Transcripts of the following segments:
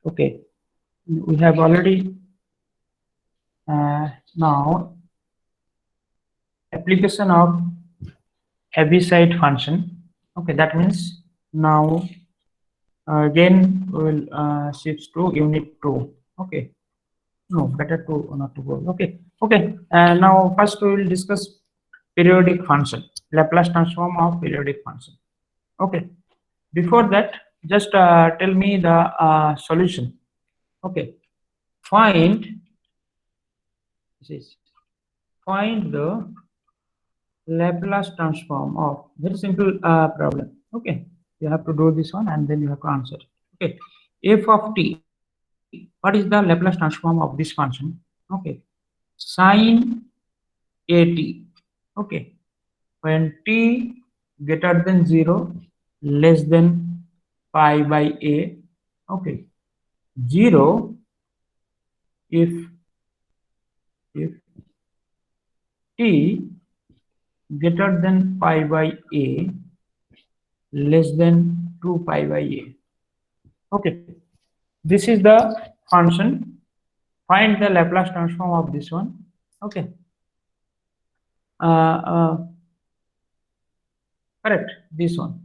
Okay, we have already now application of Heaviside function. Okay, that means now again we will shift to unit 2. Okay, no, better to not to go. Okay, okay. Now first we will discuss periodic function, Laplace transform of periodic function. Okay, before that, just tell me the solution. Okay, find this is find the Laplace transform of very simple problem. Okay, you have to do this one and then you have to answer. Okay, f of t. What is the Laplace transform of this function? Okay, sine at. Okay, when t greater than 0, less than pi by a. Okay, 0 if t greater than pi by a, less than 2 pi by a. Okay, this is the function. Find the Laplace transform of this one. Okay, uh, uh, correct, this one.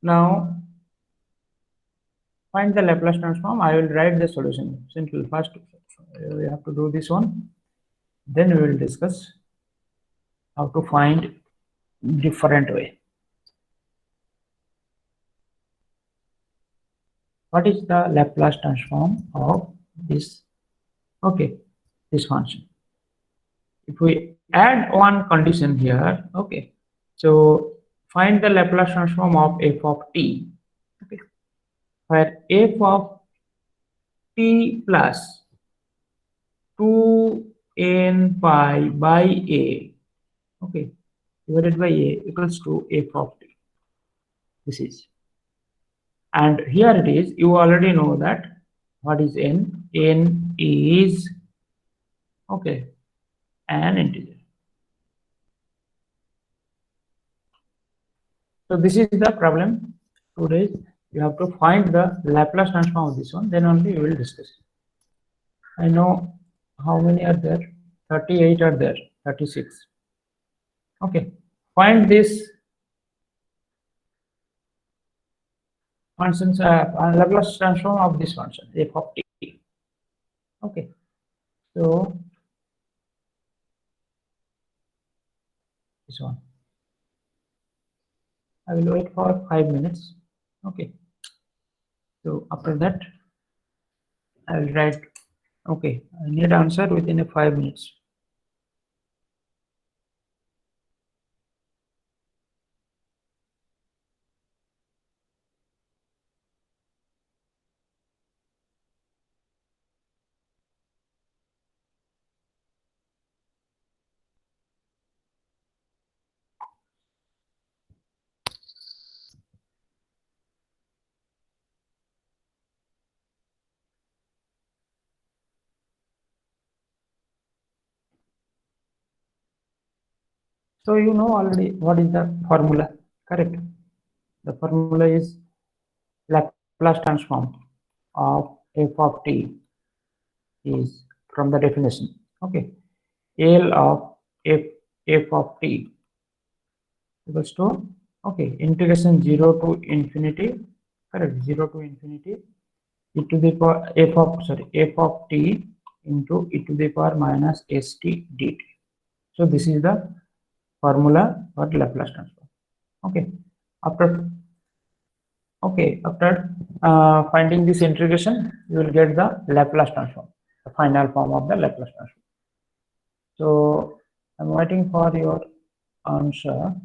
Now find the Laplace transform. I will write the solution. Simple. First, we have to do this one. Then we will discuss how to find different way. What is the Laplace transform of this? Okay, this function. If we add one condition here, okay, so find the Laplace transform of f of t. Okay, where f of t plus 2n pi by a, okay, divided by a equals to f of t. This is, and here it is. You already know that what is n. N is, okay, an integer. So this is the problem today. You have to find the Laplace transform of this one. Then only we will discuss. I know how many are there. 38 are there. 36. Okay. Find this functions Laplace transform of this function f of t. Okay, so this one. I will wait for 5 minutes. Okay, so after that I will write. Okay, I need answer within a 5 minutes. So you know already what is the formula, correct? The formula is Laplace transform of f of t is from the definition. Okay, L of f of t equals to, okay, integration 0 to infinity, correct, 0 to infinity e to the power f of t into e to the power minus st dt. So this is the formula for Laplace transform. Okay, after, okay, after finding this integration, you will get the Laplace transform, the final form of the Laplace transform. So I'm waiting for your answer.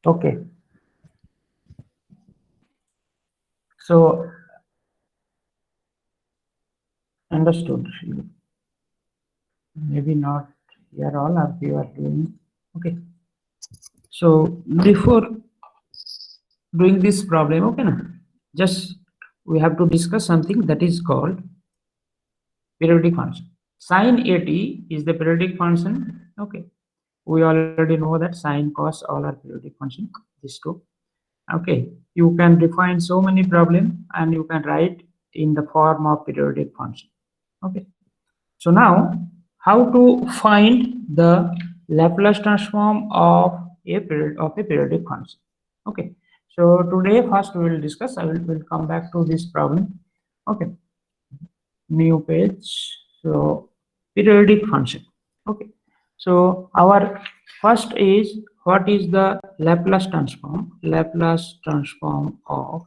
Okay. So understood. Maybe not here all as you are doing. Okay. So before doing this problem, okay, na, just we have to discuss something that is called periodic function. Sin AT is the periodic function. Okay. We already know that sine, cos, all are periodic function. These two. Okay. You can define so many problems and you can write in the form of periodic function. Okay. So now, how to find the Laplace transform of a periodic function? Okay. So today, first we will discuss. I will come back to this problem. Okay. New page. So periodic function. Okay. So our first is what is the Laplace transform? Laplace transform of.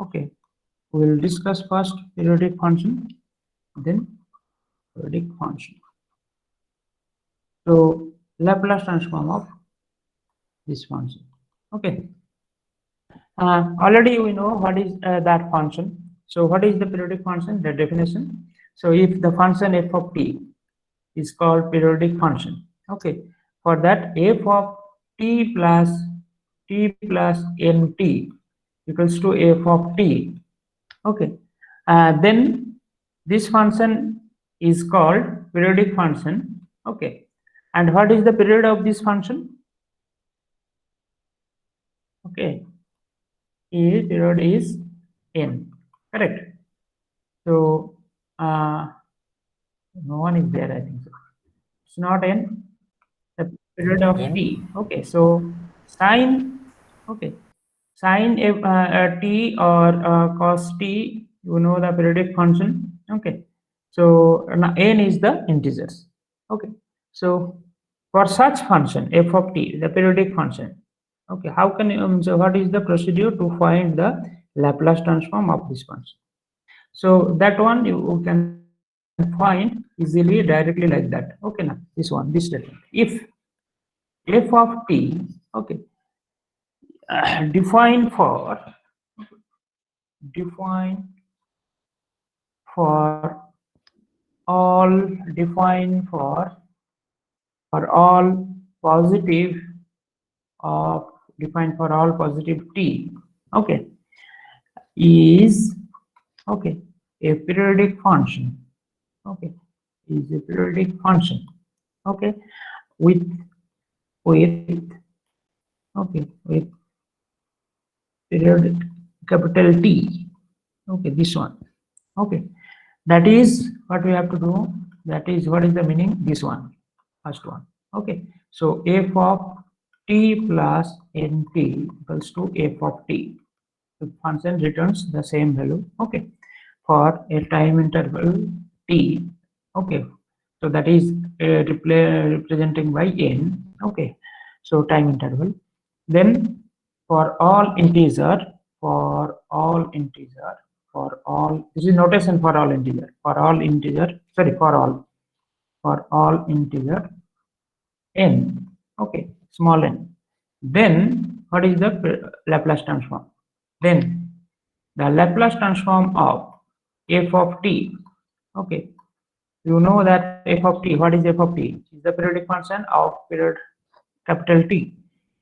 Okay. We will discuss first periodic function, then periodic function. So Laplace transform of this function. Okay. Already we know what is that function. So what is the periodic function? The definition. So if the function f of t is called periodic function. Okay. For that f of t plus nt equals to f of t. Okay. Then this function is called periodic function. Okay. And what is the period of this function? Okay, a period is n, correct? So no one is there, I think so. It's not n, the period of t. Okay, so sine, okay, sine t or cos t, you know the periodic function. Okay, so n is the integers. Okay, so for such function f of t, the periodic function. Okay, how can you, so what is the procedure to find the Laplace transform of this function? So that one you can find easily directly like that. Okay, now this one, this statement. If f of t, okay, define for all define for all positive of define for all positive t, okay, is okay a periodic function, okay, is a periodic function, okay, with with okay with period capital T, okay, this one, okay, that is what we have to do. That is what is the meaning, this one, first one. Okay, so f of t plus nt equals to f of t. The function returns the same value, okay, for a time interval t. Okay, so that is representing by n. Okay, so time interval. Then for all integer, for all integer, for all, this is notation for all integer, for all integer, sorry, for all integer n, okay, small n. Then what is the Laplace transform? Then the Laplace transform of f of t, okay, you know that f of t, what is f of t? Is the periodic function of period capital T.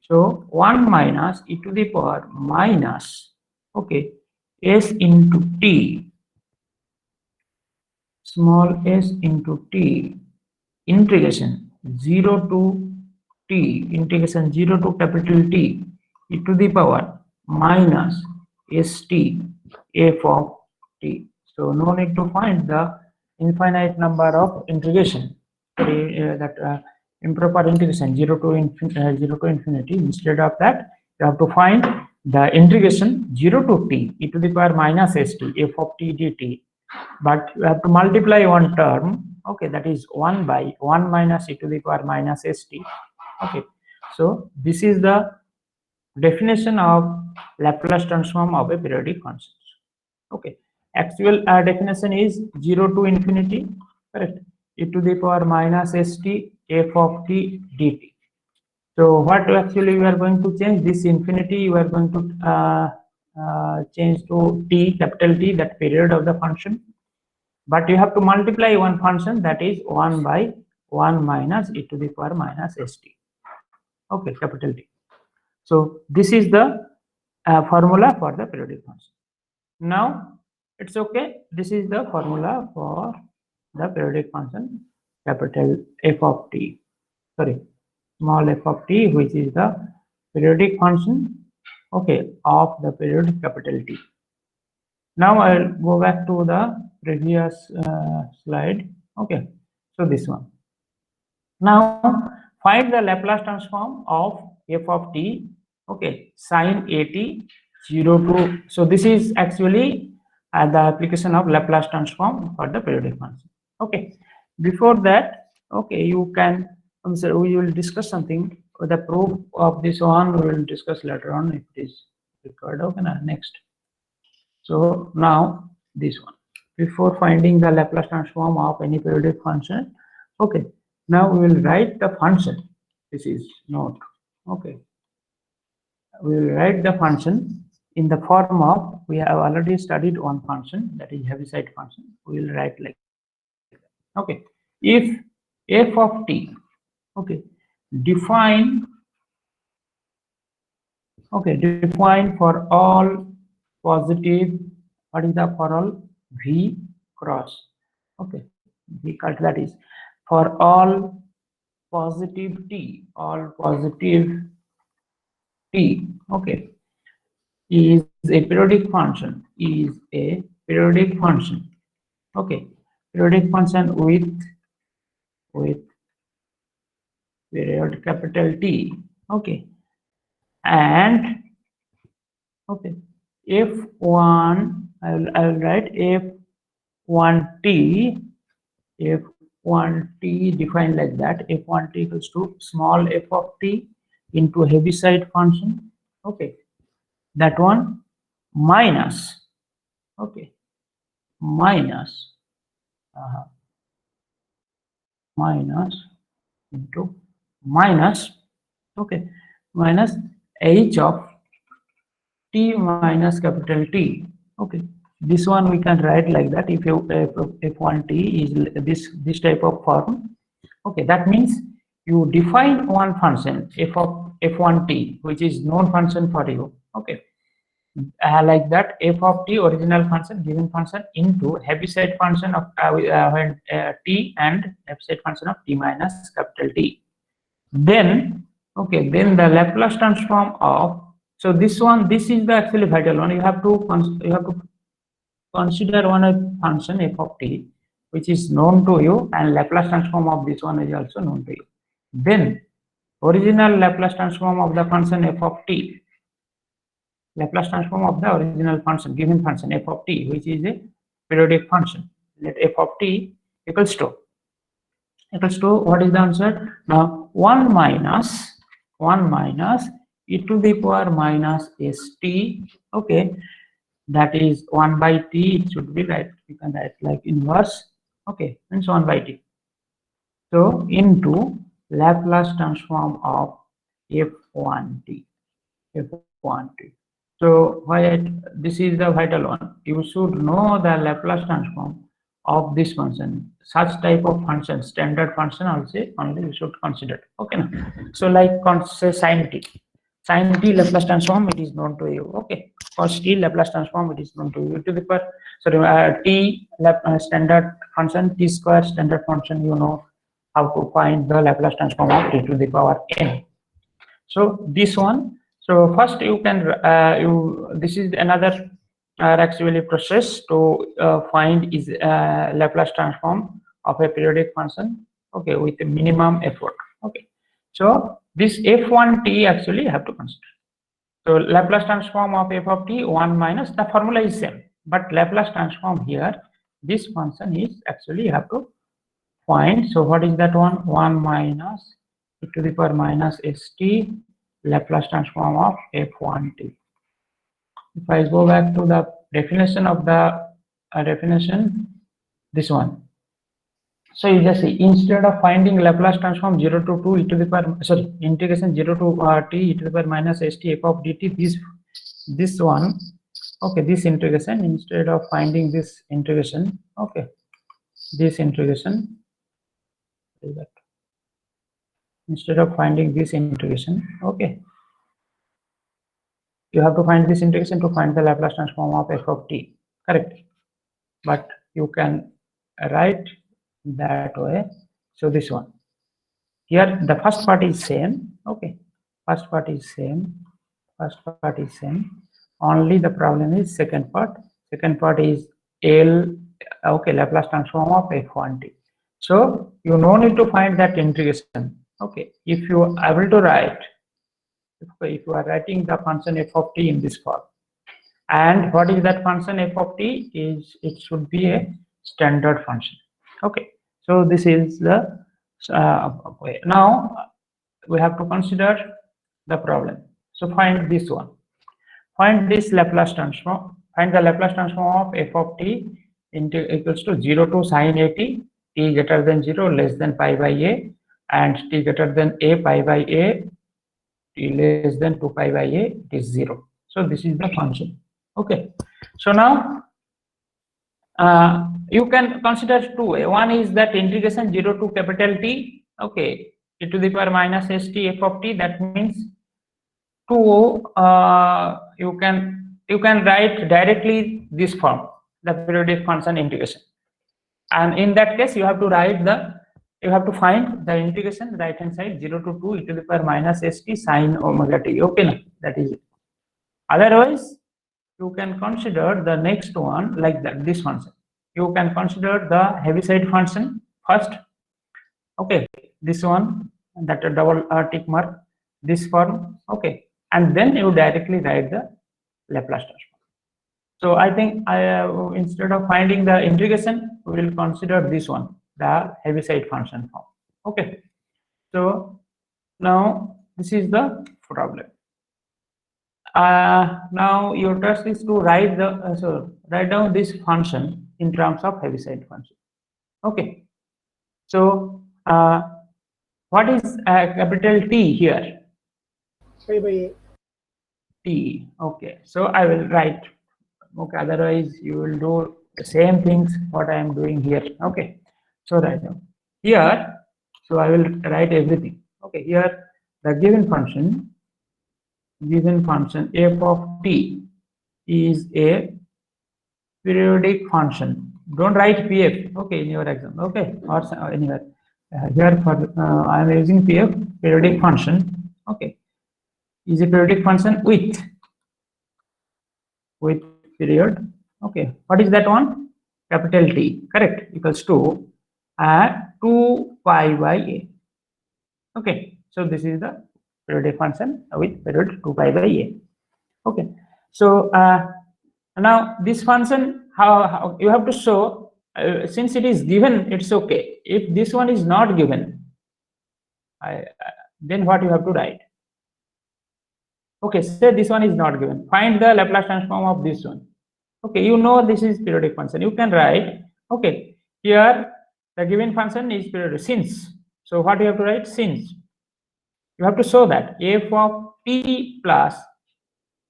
So 1 minus e to the power minus, okay, s into t, small s into t, integration 0 to t, integration 0 to capital T e to the power minus st f of t. So no need to find the infinite number of integration, that improper integration 0 to 0 to infinity. Instead of that, you have to find the integration 0 to t e to the power minus st f of t dt, but you have to multiply one term, okay, that is 1 by 1 minus e to the power minus st. Okay, so this is the definition of Laplace transform of a periodic function. Okay, actual definition is 0 to infinity, correct, e to the power minus st f of t dt. So what actually we are going to change this infinity, you are going to change to t, capital T, that period of the function. But you have to multiply one function, that is 1 by 1 minus e to the power minus st. Okay, capital T. So this is the formula for the periodic function. Now it's okay. This is the formula for the periodic function, capital F of t. Sorry, small f of t, which is the periodic function, okay, of the period capital T. Now I'll go back to the previous slide. Okay, so this one. Now find the Laplace transform of f of t. Okay, sine at 0 to, so this is actually the application of Laplace transform for the periodic function. Okay, before that, okay, you can, so we will discuss something. The proof of this one we will discuss later on if it is required. Okay, now next. So now this one, before finding the Laplace transform of any periodic function, okay, now we will write the function. This is note. Okay, we will write the function in the form of, we have already studied one function, that is Heaviside function. We will write like that. Okay, if f of t, okay, define, okay, define for all positive, what is the for all v cross, okay, v cross, that is for all positive t, all positive t, okay, is a periodic function, is a periodic function, okay, periodic function with period capital T, okay, and okay, f1, I will write f1t, f1t defined like that, f1t equals to small f of t into Heaviside function, okay, that one minus, okay, minus minus into minus, okay, minus h of t minus capital T, okay, this one we can write like that. If you if 1t is this type of form, okay, that means you define one function f of f1t, which is known function for you, okay, like that, f of t original function, given function, into Heaviside function of when t, and Heaviside function of t minus capital T. Then okay, then the Laplace transform of, so this one, this is the actually vital one. You have to consider one function f of t which is known to you, and Laplace transform of this one is also known to you. Then original Laplace transform of the function f of t, Laplace transform of the original function, given function f of t, which is a periodic function. Let f of t equals to what is the answer? Now 1 minus e to the power minus st, okay, that is 1 by t. It should be right, you can write like inverse, okay, means 1 by t. So into Laplace transform of f1t, f1t. So why this is the vital one. You should know the Laplace transform of this function. Such type of function, standard function also only you should consider. Okay. So like say sin t. Sin t Laplace transform, it is known to you. Okay. Cos t Laplace transform, it is known to you. To the power, sorry, t standard function, t square standard function, you know how to find the Laplace transform of t to the power n. So this one, so first you can this is another actually process to find is Laplace transform of a periodic function, okay, with a minimum effort, okay. So this f1t actually you have to consider. So Laplace transform of f of t, 1 minus, the formula is same, but Laplace transform here, this function is actually you have to find. So what is that one? 1 minus e to the power minus st, Laplace transform of f1t. If I go back to the definition of the definition, this one. So you just see, instead of finding Laplace transform 0 to 2 e to the power, sorry, integration 0 to t e to the power minus st f of dt, this one, okay, this integration, instead of finding this integration, okay, this integration, instead of finding this integration, okay, you have to find this integration to find the Laplace transform of f of t, correct? But you can write that way. So this one here, the first part is same, okay, first part is same, first part is same, only the problem is second part is L, okay, Laplace transform of f1t. So you no need to find that integration, okay, if you are able to write, if you are writing the function f of t in this form. And what is that function f of t? Is it should be a standard function. Okay, so this is the way. Now we have to consider the problem. So find this one. Find this Laplace transform. Find the Laplace transform of f of t into equals to 0 to sine a t, t greater than 0, less than pi by a, and t greater than a pi by a, t less than 2 pi by a, it is 0. So this is the function. Okay, so now you can consider two. One is that integration 0 to capital T, okay, e to the power minus st f of t. That means two, you can write directly this form, the periodic function integration, and in that case you have to write you have to find the integration right hand side 0 to 2 e to the power minus st sine omega t. Okay, now that is it. Otherwise, you can consider the next one like that, this function. You can consider the Heaviside function first. Okay, this one, that a double tick mark, this form. Okay, and then you directly write the Laplace transform. So I think instead of finding the integration, we will consider this one, the Heaviside function form. Okay, so now this is the problem. Now your task is to write write down this function in terms of Heaviside function. Okay, so what is capital T here? Pi by a. T. Okay, so I will write. Okay, otherwise you will do the same things what I am doing here. Okay, so right now here, so I will write everything. Okay, here the given function f of t is a periodic function. Don't write pf, okay, in your exam, okay, or anywhere. Here for I am using pf, periodic function, okay, is a periodic function with period, okay. What is that one? Capital T, correct, equals to 2 pi by a. Okay, so this is the periodic function with period 2 pi by a. Okay, so now this function, how you have to show, since it is given, it's okay. If this one is not given, then what you have to write? Okay, say this one is not given. Find the Laplace transform of this one. Okay, you know this is periodic function. You can write, okay, here the given function is periodic since. So what you have to write? Since. You have to show that f of t plus,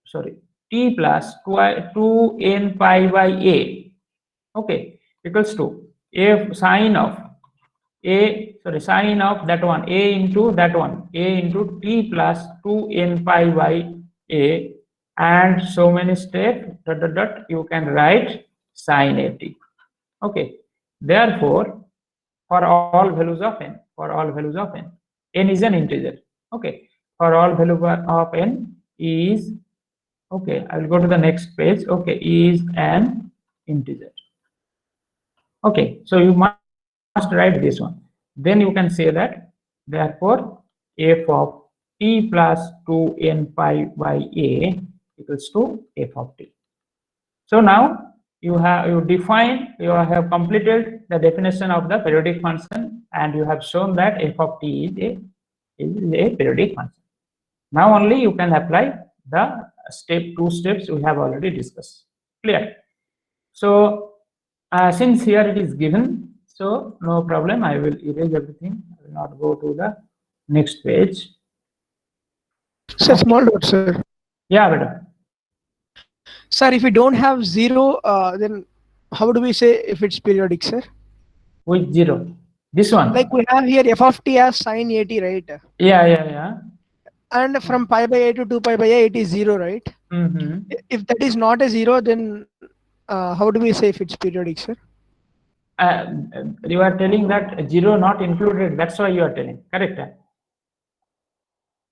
sorry, t plus 2n pi by a, okay, equals to f sine of sine of that one, a into that one, a into t plus 2n pi by a, and so many steps, you can write sine a t. Okay, therefore for all values of n, n is an integer. Okay, for all value of n is, okay, I will go to the next page. Okay, is an integer. Okay, so you must write this one. Then you can say that therefore f of t plus 2n pi by a equals to f of t. So now you have completed the definition of the periodic function, and you have shown that f of t is a periodic function. Now only you can apply the two steps we have already discussed. Clear? So since here it is given, So no problem. I will erase everything. I will not go to the next page. Sir, small dot, sir. Yeah, better. Sir, if we don't have zero, then how do we say if it's periodic, sir? With zero. This one. Like we have here f of t as sin 80, right? Yeah, yeah, yeah. And from pi by a to 2 pi by a, it is zero, right? Mm-hmm. If that is not a zero, then how do we say if it's periodic, sir? You are telling that zero not included. That's why you are telling. Correct.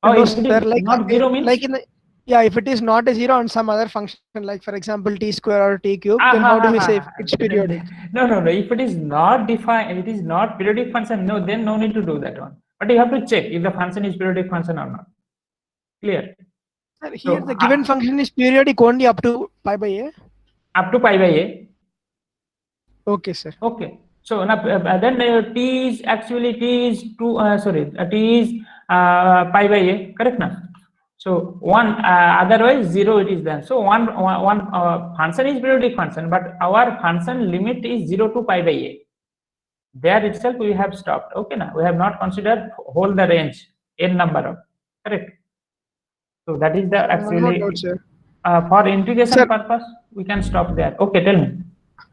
Oh, No, if it sir. is not zero means. Like in the, yeah, if it is not a zero on some other function, like for example t square or t cube, Ah, then ha, how do ha, we ha, say if ha. it's periodic? No, no, no. If it is not defined, it is not periodic function. No, then no need to do that one. But you have to check if the function is periodic function or not. Clear. Sir, here So the given function is periodic only up to pi by a. up to pi by a. Okay, sir. Okay. So now then t is actually t is two. T is pi by a. Correct now. So one otherwise zero it is then. So one function is periodic function, but our function limit is 0 to pi by a. There itself we have stopped. Okay, now we have not considered whole the range n number of. Correct. So that is the No actually doubt, sir. for integration Sir, purpose we can stop there. Okay, tell me.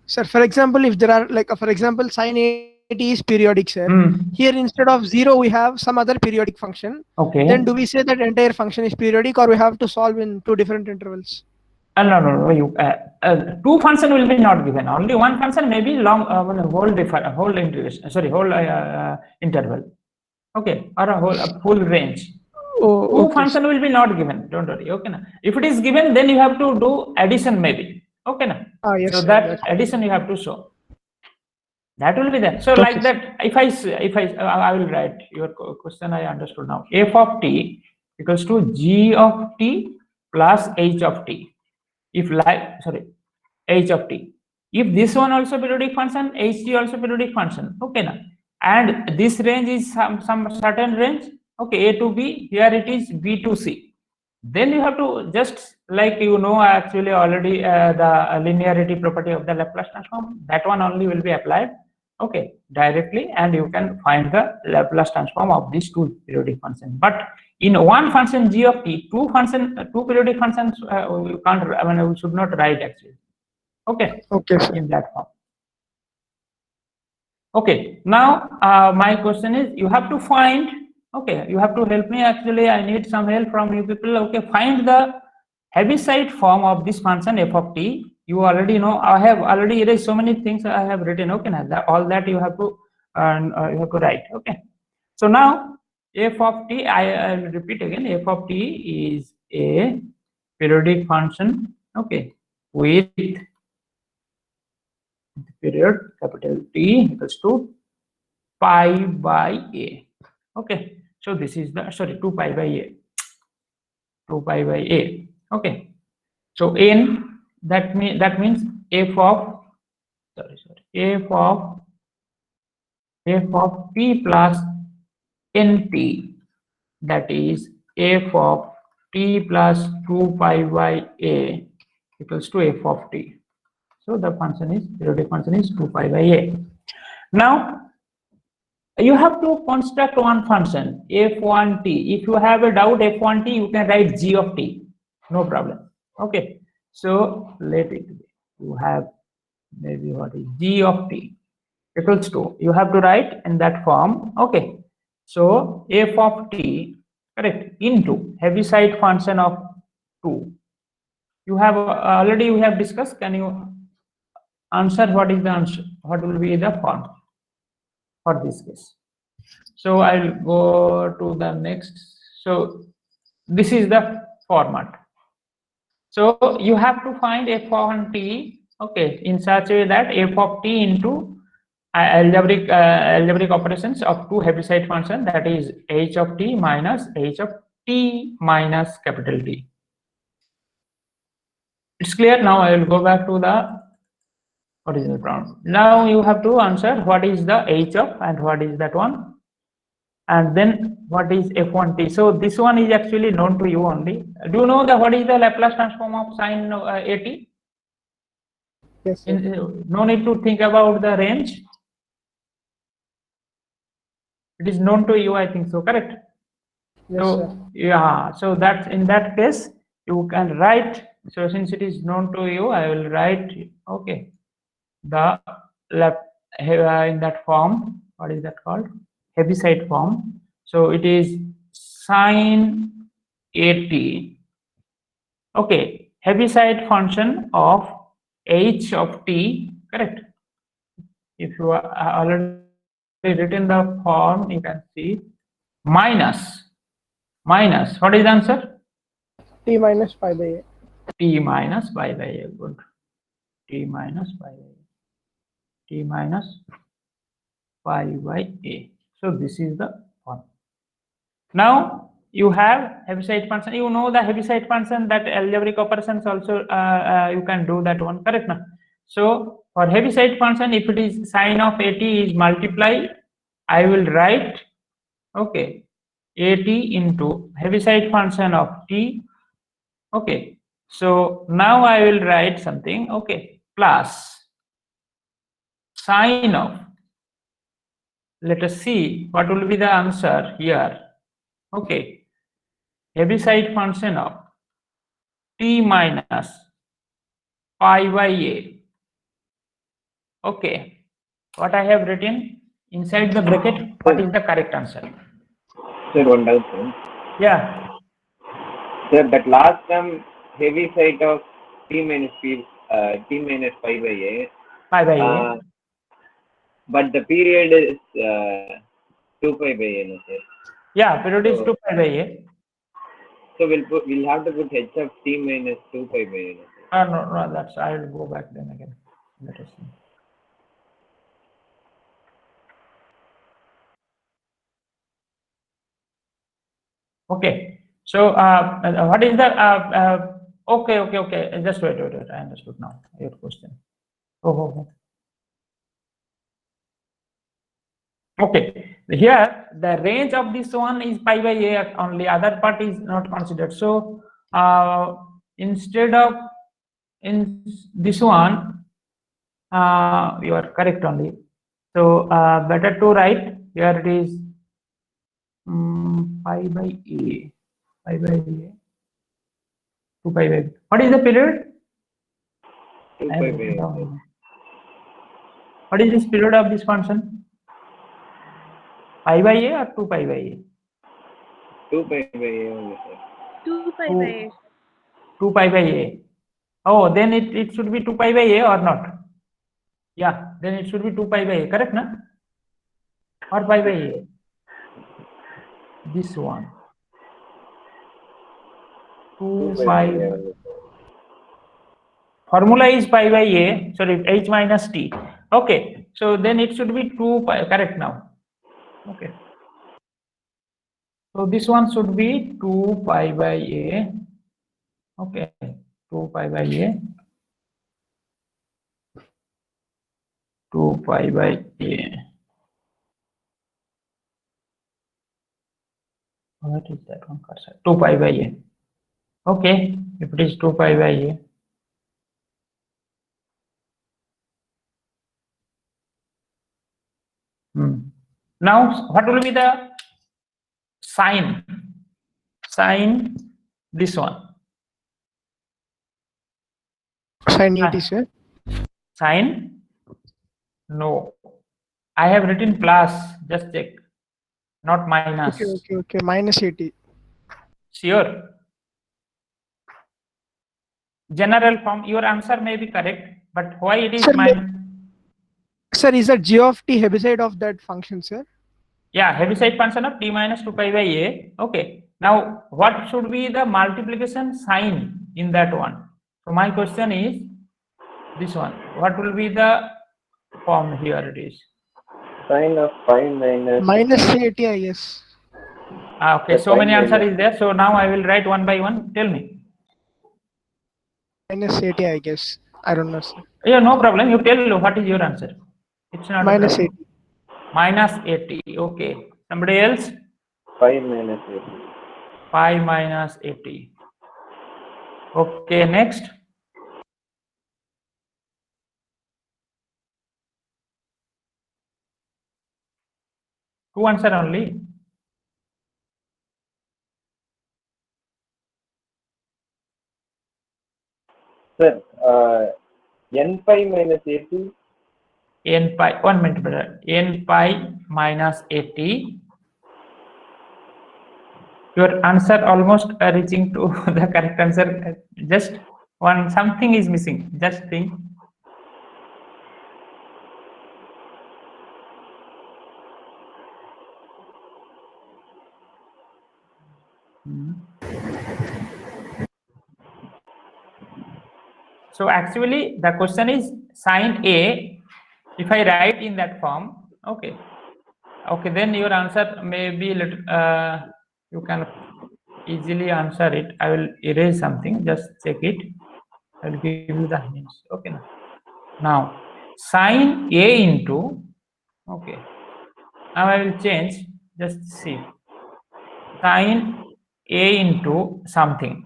sir, for example, if there are like for example sin 80 is periodic, sir. Hmm. Here instead of zero we have some other periodic function. Okay. Then do we say that entire function is periodic, or we have to solve in two different intervals? No, no, no. You two function will be not given. Only one function may be long whole integration. Sorry, whole interval. Okay, or a full range. Oh, Two okay. function will be not given. Don't worry. Okay, na. If it is given, then you have to do addition maybe. Okay, na. Yes, So sir, that that's addition you have to show. That will be there. So okay, like that, I will write your question. I understood now. F of t equals to g of t plus h of t. If like h of t. If this one also periodic function, ht also periodic function. Okay, na. And this range is some certain range. Okay, a to b. Here it is b to c. Then you have to just like actually already the linearity property of the Laplace transform. That one only will be applied. Okay, directly, and you can find the Laplace transform of these two periodic functions. But in one function g of t, two periodic functions we can't. I mean, we should not write actually. Okay, okay, sir. in that form. Okay, now my question is, you have to find. Okay, you have to help me. Actually, I need some help from you people. Okay, find the Heaviside form of this function f of t. You already know. I have already erased so many things I have written. Okay, now all that you have to write. Okay. So now f of t, I will repeat again. F of t is a periodic function. Okay, with period capital T equals to pi by a. Okay. So this is the 2 pi by a. 2 pi by a. Okay. So n that means f of f of t plus nt, that is f of t plus 2 pi by a equals to f of t. So the periodic function is 2 pi by a. Now you have to construct one function f1t. If you have a doubt f1t, you can write g of t, no problem. Okay, so let it be. You have maybe what is g of t equals to, you have to write in that form. Okay, so f of t, correct, into Heaviside function of 2. You have already we have discussed. Can you answer what is the answer? What will be the form for this case? So I'll go to the next. So this is the format. So you have to find f of t, okay, in such a way that f of t into algebraic operations of two Heaviside function, that is h of t minus h of t minus capital T. It's clear now. I will go back to the original problem. Now you have to answer what is the h of and what is that one, and then what is f1t. So this one is actually known to you only. Do you know what is the Laplace transform of sin at? Yes, sir. No need to think about the range. It is known to you, I think so, correct? Yes, So sir. yeah, so that's in that case you can write. So since it is known to you, I will write, okay, the left in that form. What is that called? Heaviside form. So it is sine 80. Okay, Heaviside function of h of t, correct? If you are already written the form, you can see minus what is the answer? T minus pi by a. T minus pi by a. Good. T minus pi by a. T minus pi by a. So this is the form. Now you have Heaviside function. You know the Heaviside function, that algebraic operations also you can do that one, correct now? So for Heaviside function, if it is sine of at is multiply, I will write, okay, at into Heaviside function of t. Okay, so now I will write something, okay, plus sine of, let us see what will be the answer here. Okay, Heaviside function of t minus pi by a. Okay, what I have written inside the bracket, what is the correct answer? Sir, one doubt, sir. Yeah, Sir, that last term, heavy side of t minus pi by a, pi by a. uh, but the period is 2 pi by a, no, sir. Yeah, period is So, 2 pi by a. so we'll have to put h of t minus 2 pi by a, no, sir. No, that's, I will go back then again. Let us see. Okay, so what is the okay, just wait, I understood now your question. Oh. Okay, here the range of this one is pi by a only, other part is not considered. So instead of in this one, you are correct only. So better to write here, it is pi by a, 2 pi by. What is the period? 2 I pi have by written a, sir. down. What is this period of this function? Pi by a or 2 pi by a? 2 pi by a only, sir. 2 pi by 8. 2 pi by a. Oh, then it should be 2 pi by a or not? Yeah, then it should be 2 pi by a, correct, na? Or pi by a? This one. 2 2 pi pi. by a only, sir. Formula is pi by a, sorry, h minus t. Okay, so then it should be 2 pi, correct now. Okay. So this one should be 2 pi by a. Okay, 2 pi by a. 2 pi by a. What is that one cursor? 2 pi by a. Okay, if it is 2 pi by a. Now, what will be the sine? Sine this one. Sin 80, sir. Sine? No. I have written plus, just check. Not minus. Okay. Minus 80. Sure. General form, your answer may be correct, but why it is Sir, minus? sir, is that g of t heaviside of that function, sir? Yeah, Heaviside function of t minus 2 pi by a. Okay. Now, what should be the multiplication sign in that one? So my question is this one. What will be the form here? It is. Sine of pi minus. Minus 80, I guess. Okay, The so many pi answer minus. is there. So now I will write one by one. Tell me. Minus 80, I guess. I don't know, sir. Yeah, no problem. You tell what is your answer. It's not a Minus problem. 80. Minus 80. Okay. Somebody else? Pi minus 80. Pi minus 80. Okay, next. Two answer only. Sir, n pi minus 80. N pi, 1 minute, brother. N pi minus 80. Your answer almost reaching to the correct answer. Just one, something is missing. Just think. So actually the question is sine A. If I write in that form, okay, then your answer may be little, you can easily answer it. I will erase something, just check it. I will give you the hints. Okay, now sine A into, okay, now I will change, just see, sine A into something.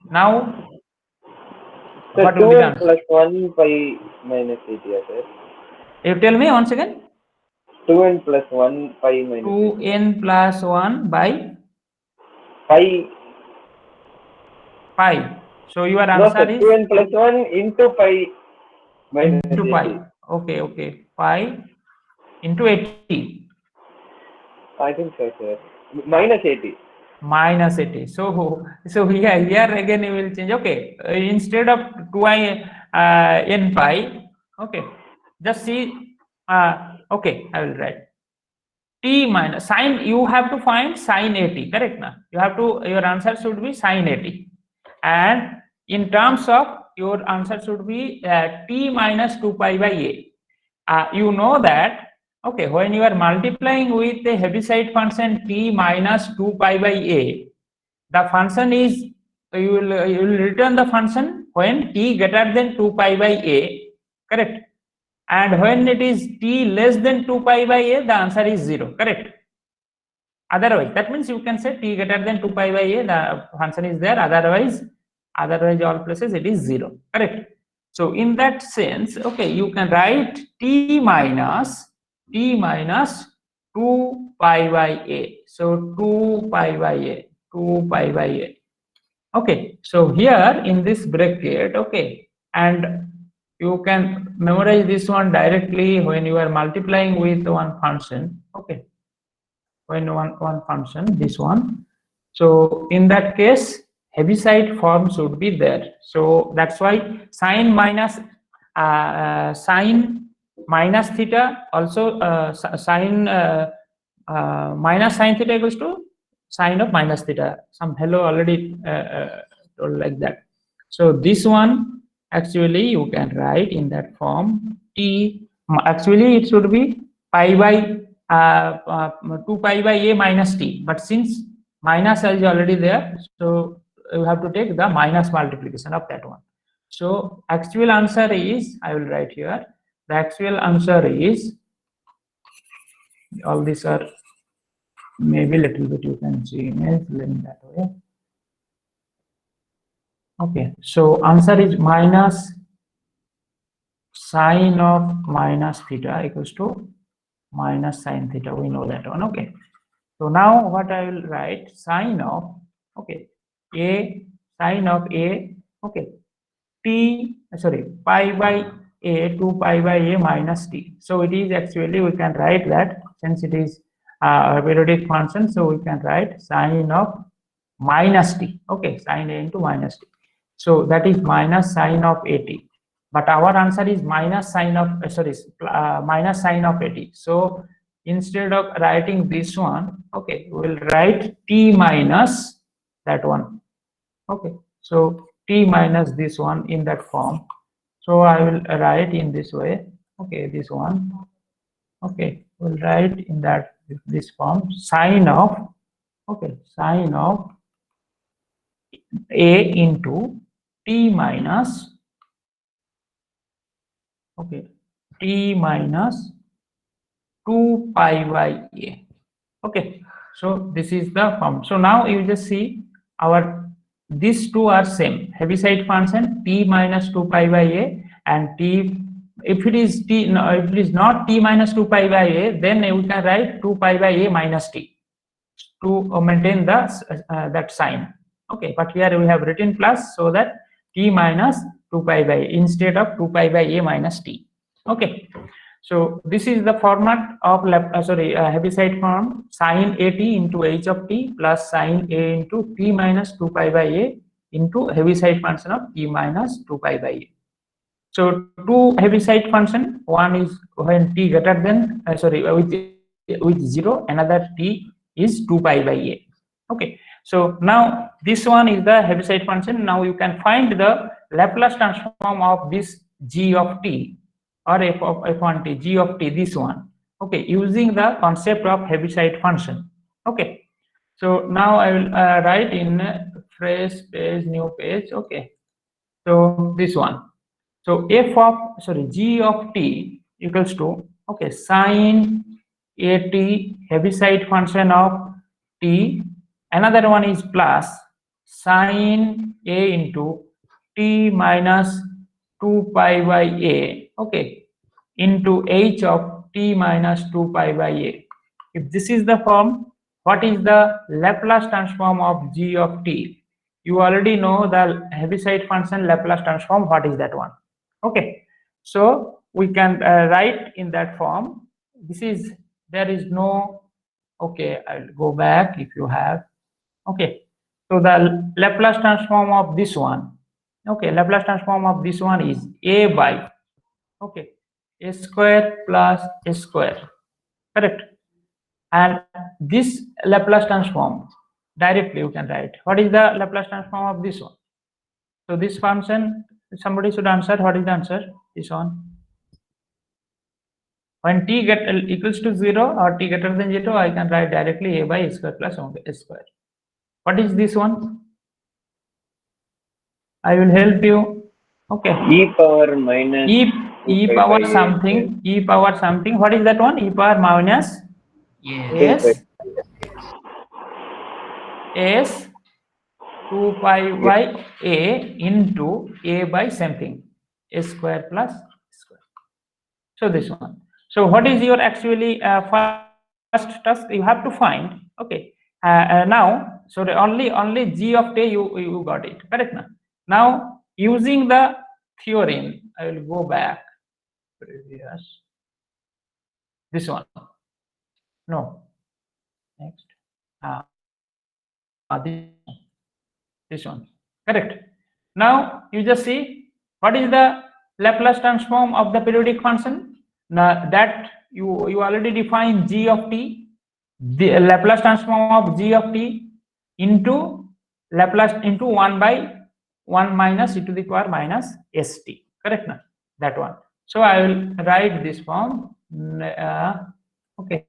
Now Sir, what will be the 2n answer? plus 1 pi minus 80, sir. You tell me once again. 2n plus 1 pi minus 2n plus 1 by pi. pi. So your No, answer sir, is 2n plus 1 into pi minus into 80. pi. Okay. Pi into 80. I think so, sir. Minus 80. Minus 80. So here again you will change. Okay, instead of 2i n pi. Okay, just see. Okay, I will write t minus sine. You have to find sine 80. Correct now. You have to. Your answer should be sine 80. And in terms of your answer should be t minus 2 pi by a. You know that, okay, when you are multiplying with a Heaviside function t minus 2 pi by a, the function is, you will return the function when t greater than 2 pi by a, correct? And when it is t less than 2 pi by a, the answer is 0, correct? Otherwise, that means you can say t greater than 2 pi by a, the function is there. Otherwise all places it is 0, correct? So in that sense, okay, you can write t minus 2 pi by a. So 2 pi by a. Okay, so here in this bracket, okay, and you can memorize this one directly when you are multiplying with one function. Okay, when one function, this one. So in that case, Heaviside form should be there. So that's why sine minus theta, also sine minus sine theta equals to sine of minus theta. Some hello already told like that. So this one actually you can write in that form t. Actually it should be pi by 2 pi by a minus t, but since minus is already there, so you have to take the minus multiplication of that one. So actual answer is, I will write here, the actual answer is, all these are maybe little bit you can see image in that way. Okay, so answer is minus sine of minus theta equals to minus sine theta. We know that one. Okay, so now what I will write, sine of, okay, a, sine of a, okay, t, sorry, pi by a, 2 pi by a minus t. So it is actually, we can write that, since it is a periodic function, so we can write sine of minus t. Okay, sine a into minus t. So that is minus sine of 80. But our answer is minus sine of, minus sine of 80. So instead of writing this one, okay, we will write t minus that one. Okay, so t minus this one in that form. So I will write in this way. Okay, this one. Okay, we'll write in that this form, sine of, okay, sine of a into t minus, okay, t minus 2 pi by a. Okay, so this is the form. So now you just see our, these two are same, Heaviside function t minus 2 pi by a and t if it is t, no, if it is not t minus 2 pi by a, then we can write 2 pi by a minus t to maintain the that sign. Okay, but here we have written plus, so that t minus 2 pi by a instead of 2 pi by a minus t. Okay, so this is the format of Heaviside form: sin at into h of t plus sin a into t minus 2 pi by a into Heaviside function of t minus 2 pi by a. So two Heaviside function, one is when t greater than with 0, another t is 2 pi by a. Okay, so now this one is the Heaviside function. Now you can find the Laplace transform of this g of t or f of f1t, g of t, this one. Okay, using the concept of Heaviside function. Okay, so now I will write in fresh page, new page. Okay, so this one. So f of g of t equals to, okay, sin at Heaviside function of t. Another one is plus sin a into t minus 2 pi by a, okay, into h of t minus 2 pi by a. If this is the form, what is the Laplace transform of g of t? You already know the Heaviside function Laplace transform. What is that one? Okay, so we can write in that form. This is, there is no, okay, I'll go back if you have. Okay, so the Laplace transform of this one, okay, Laplace transform of this one is a by, okay, a square plus a square, correct? And this Laplace transform directly you can write. What is the Laplace transform of this one? So this function, somebody should answer. What is the answer? This one. When t equals to 0 or t greater than 0, I can write directly a by a square plus a square. What is this one? I will help you. Okay. E power minus E power something. E power something. What is that one? E power minus s 2 pi by a into a by something, a square plus square. So this one. So what is your actually first task? You have to find. Okay. Now, so the only g of t you got it, correct now? Now using the theorem, I will go back previous. This one. No. Next. This one. Correct. Now you just see what is the Laplace transform of the periodic function. Now that you already defined g of t, the Laplace transform of g of t into Laplace into 1 by 1 minus e to the power minus st. Correct now? That one. So I will write this form. Okay.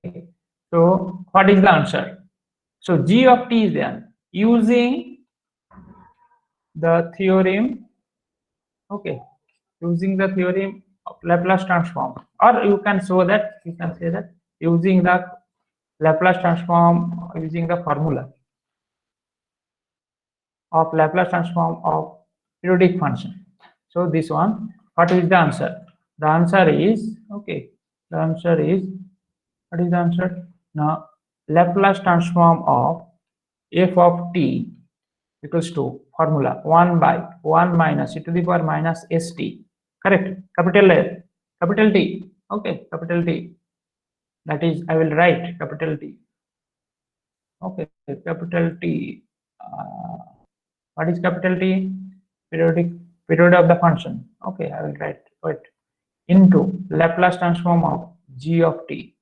So what is the answer? So g of t is there using the theorem, okay, using the theorem of Laplace transform, or you can show that, you can say that using the Laplace transform, using the formula of Laplace transform of periodic function. So this one, what is the answer? The answer is, okay, the answer is, what is the answer? Now Laplace transform of f of t equals to formula 1 by 1 minus e to the power minus st, correct? Capital A, capital T, okay, capital T, that is, I will write capital T, okay, capital T. What is capital T? Period of the function. Okay, I will write it into Laplace transform of g of t.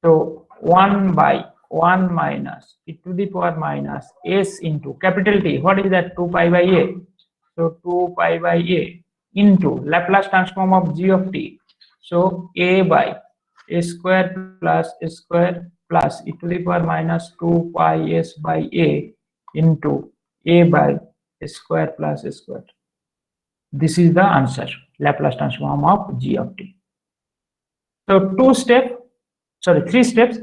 So 1 by 1 minus e to the power minus s into capital T. What is that? 2 pi by a. So 2 pi by a into Laplace transform of g of t. So a by a square plus e to the power minus 2 pi s by a into a by a square plus a square. This is the answer, Laplace transform of g of t. So three steps.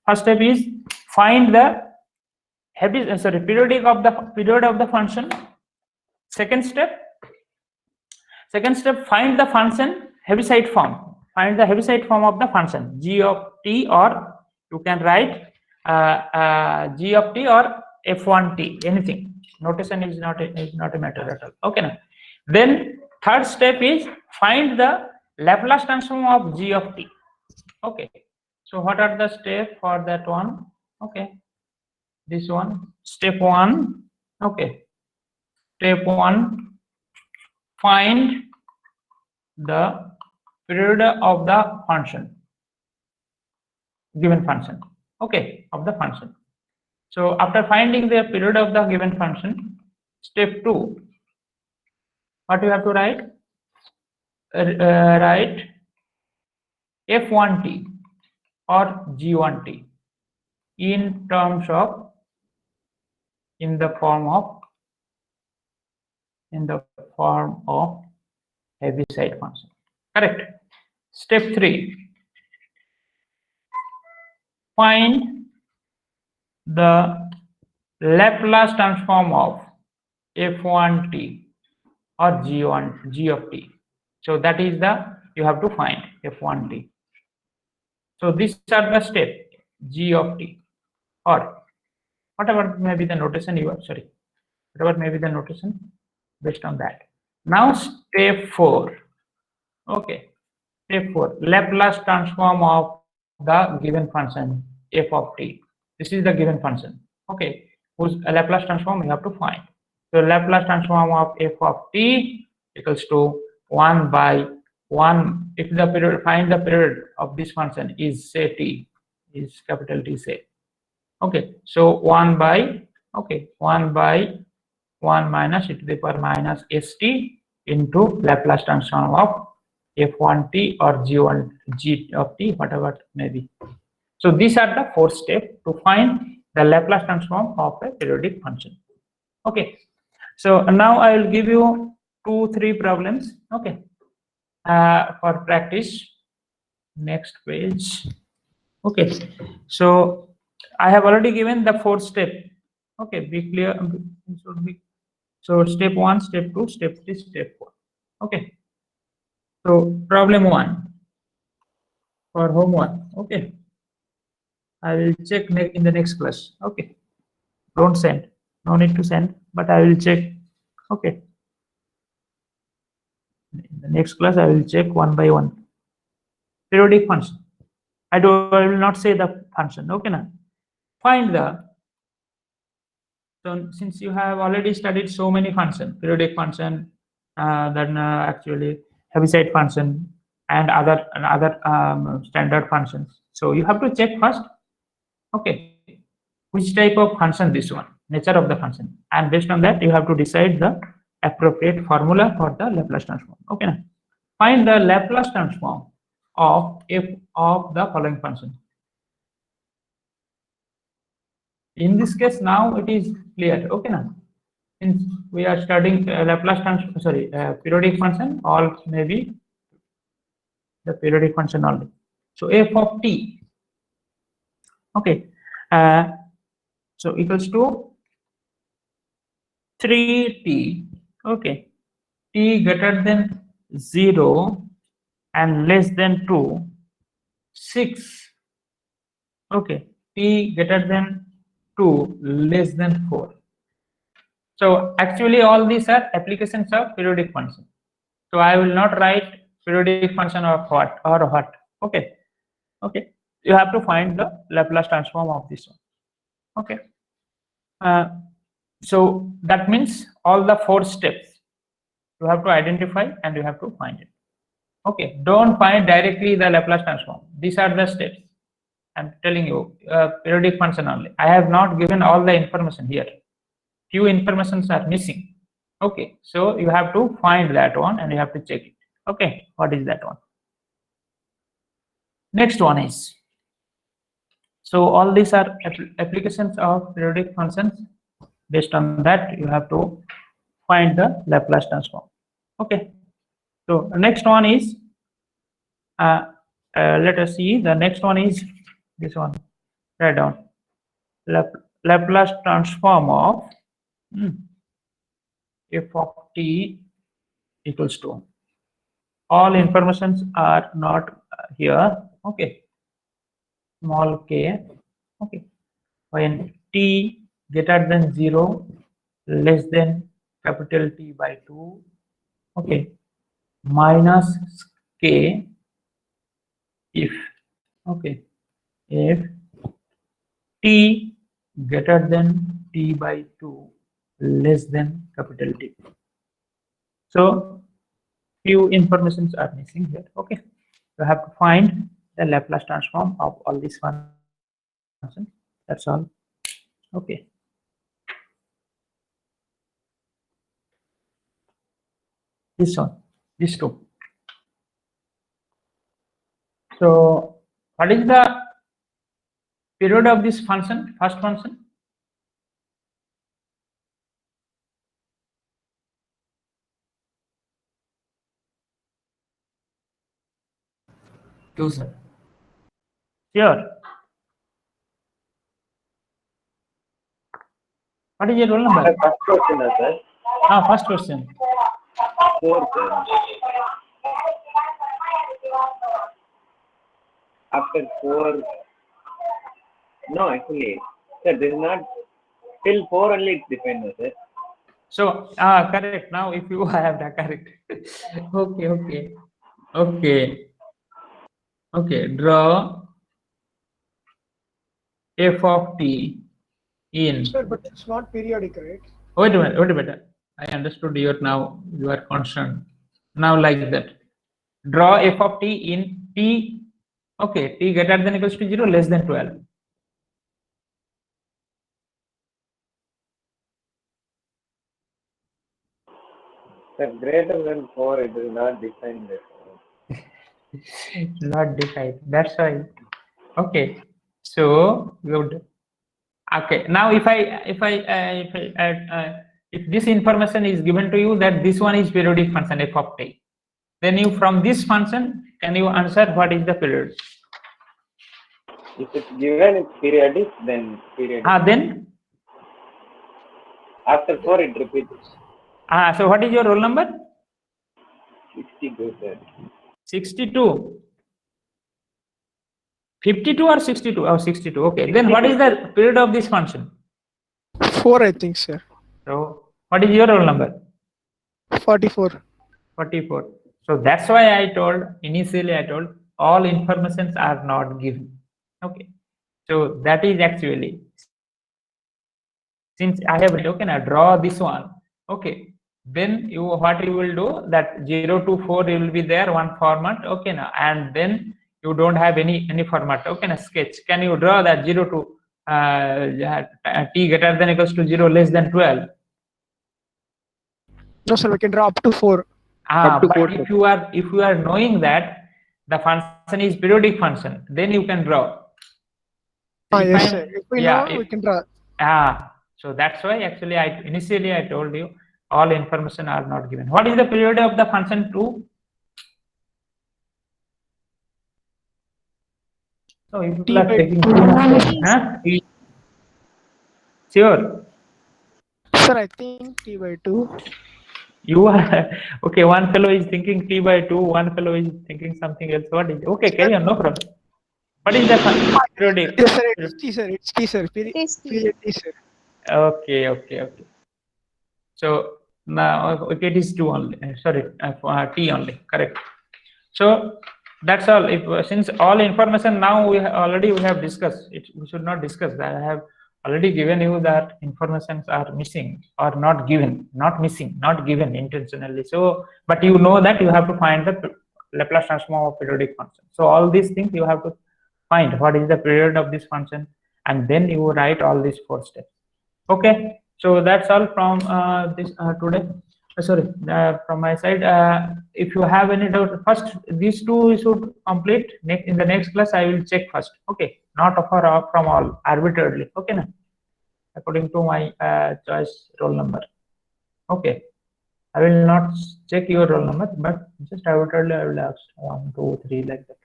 First step is find the period of the function. Second Second step, find the function Heaviside form. Find the Heaviside form of the function g of t, or you can write g of t or f1t, anything. Notation is not a matter at all. Okay, now. Then third step is find the Laplace transform of g of t. Okay, so what are the steps for that one? Okay, this one, step 1. Okay, step 1, find the period of the function, given function. Okay, of the function. So after finding the period of the given function, step 2, what you have to write? Write f1t or g1t in terms of, in the form of Heaviside function. Correct. Step 3, find the Laplace transform of f1t or g of t. So that is the, you have to find f1t. So these are the steps, g of t, or whatever may be the notation you are, whatever may be the notation based on that. Now step 4. Okay, step 4, Laplace transform of the given function f of t. This is the given function. Okay, whose Laplace transform you have to find. So Laplace transform of f of t equals to 1 by 1. If the period, find the period of this function is, say, t, is capital T, say. Okay, so 1 by 1 minus e to the power minus st into Laplace transform of f1t or g of t, whatever it may be. So these are the 4 steps to find the Laplace transform of a periodic function. Okay, so now I will give you 2-3 problems. Okay, for practice. Next page. Okay, so I have already given the 4 steps. Okay, be clear. So step 1, step 2, step 3, step 4. Okay, so problem 1 for homework. Okay, I will check in the next class. Okay, don't send, no need to send, but I will check. Okay, in the next class I will check one by one. Periodic function. I will not say the function. Okay, now find the, so since you have already studied so many functions, periodic function, then actually Heaviside function and other standard functions. So you have to check first, okay, which type of function this one, nature of the function, and based on that you have to decide the appropriate formula for the Laplace transform. Okay, now find the Laplace transform of f of the following function. In this case, now it is clear. Okay, now since we are studying Laplace transform, periodic function, all maybe the periodic function only. So f of t, okay, so equals to 3t. Okay, t greater than 0 and less than 2, 6. Okay, t greater than 2, less than 4. So actually all these are applications of periodic function. So I will not write periodic function of what or what. Okay, okay, you have to find the Laplace transform of this one. Okay, so that means all the 4 steps you have to identify and you have to find it. Okay, don't find directly the Laplace transform. These are the steps I'm telling you. Periodic function only. I have not given all the information here. Few informations are missing. Okay, so you have to find that one and you have to check it. Okay, what is that one? Next one is, so all these are applications of periodic functions. Based on that you have to find the Laplace transform. Okay, so next one is, let us see, the next one is this one. Write down Laplace transform of f of t equals to all informations are not here. Okay, small k. Okay, when t greater than 0, less than capital T by 2. Okay, minus k if, okay, if t greater than T by 2, less than capital T. So few informations are missing here. Okay, you have to find the Laplace transform of all these functions. That's all. Okay. This one, these two. So what is the period of this function, first function? Two, sir. Here. What is your roll number? First question, sir. First question. 4, sir. After 4, no, actually, sir, this is not till 4 only it's defined, no, sir. So correct. Now if you have that correct. Okay. Draw f of t in. Sir, but it's not periodic, right? Wait a minute. I understood your now. You are concerned. Now like that. Draw f of t in t. Okay, t greater than equals to 0, less than 12. Sir, greater than 4, it is not defined. Not defined. That's why. Okay. So good. Okay. Now if this information is given to you that this one is periodic function f of t, then you from this function can you answer what is the period? If it's given it's periodic, then periodic. Then After 4, it repeats. so what is your roll number? 62, sir. 62. 52 or 62? Oh, 62. Okay. Then what is the period of this function? 4, I think, sir. So what is your roll number? 44. 44. So that's why I told initially all informations are not given. Okay. So that is actually, since I have, okay, now draw this one. Okay. Then what you will do that 0 to 4 will be there one format. Okay, now and then you don't have any format. Okay, now sketch. Can you draw that 0 to t greater than equals to 0, less than 12? No, sir, we can draw up to 4. But if you are knowing that the function is periodic function, then you can draw. Yes, sir. If we know, we can draw. So that's why actually initially I told you all information are not given. What is the period of the function 2? So if you are taking sure. Sir, I think T by 2. You are okay. One fellow is thinking T by 2. One fellow is thinking something else. What is okay? Carry on, no problem. What is the periodic? Yes, sir. It's T, sir. It's T, sir. Period T, sir. Okay. So now okay, it is 2 only. Sorry, T only. Correct. So that's all. If since all information now we have discussed it, we should not discuss that. I have already given you that informations are missing or not given, not missing, not given intentionally. So, but you know that you have to find the Laplace transform of periodic function. So all these things you have to find what is the period of this function, and then you write all these 4 steps. Okay. So that's all from this today. Sorry, from my side. If you have any doubt, first these 2 should complete. In the next class, I will check first. Okay, not from all arbitrarily. Okay, na? According to my choice roll number. Okay, I will not check your roll number, but just arbitrarily I will ask 1, 2, 3 like that.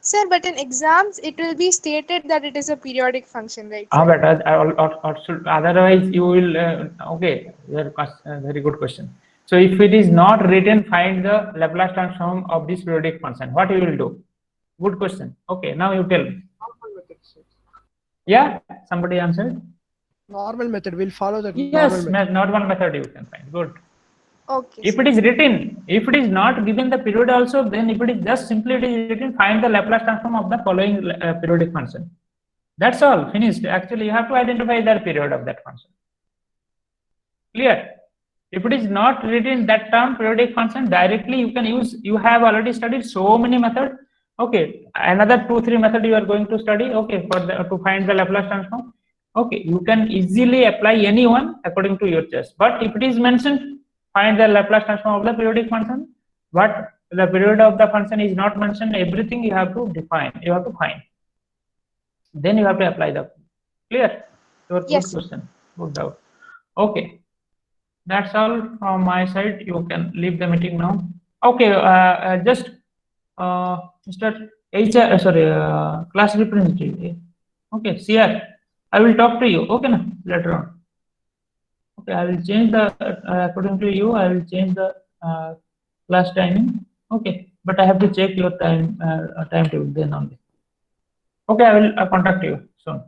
Sir, but in exams, it will be stated that it is a periodic function, right? But otherwise you will. Okay, very good question. So if it is not written, find the Laplace transform of this periodic function. What you will do? Good question. Okay, now you tell me. Normal method, sir. Yeah, somebody answered. Normal method. We'll follow the Yes, normal method. not one method you can find. Good. Okay. If sir. it is written, if it is not given the period also, then if it is just simply it is written, find the Laplace transform of the following periodic function. That's all, finished. Actually, you have to identify the period of that function. Clear? If it is not written that term periodic function directly, you can use. You have already studied so many methods. Okay, another 2-3 method you are going to study. Okay, for the, to find the Laplace transform. Okay, you can easily apply any one according to your choice. But if it is mentioned, find the Laplace transform of the periodic function. But the period of the function is not mentioned. Everything you have to define. You have to find. Then you have to apply the. Clear? Your good Yes, sir. question. Good doubt. Okay. That's all from my side. You can leave the meeting now. Okay, just Mr. HR, sorry, class representative. Okay, CR, I will talk to you. Okay, na, later on. Okay, I will change the according to you. I will change the class timing. Okay, but I have to check your timetable then only. Okay, I will contact you soon.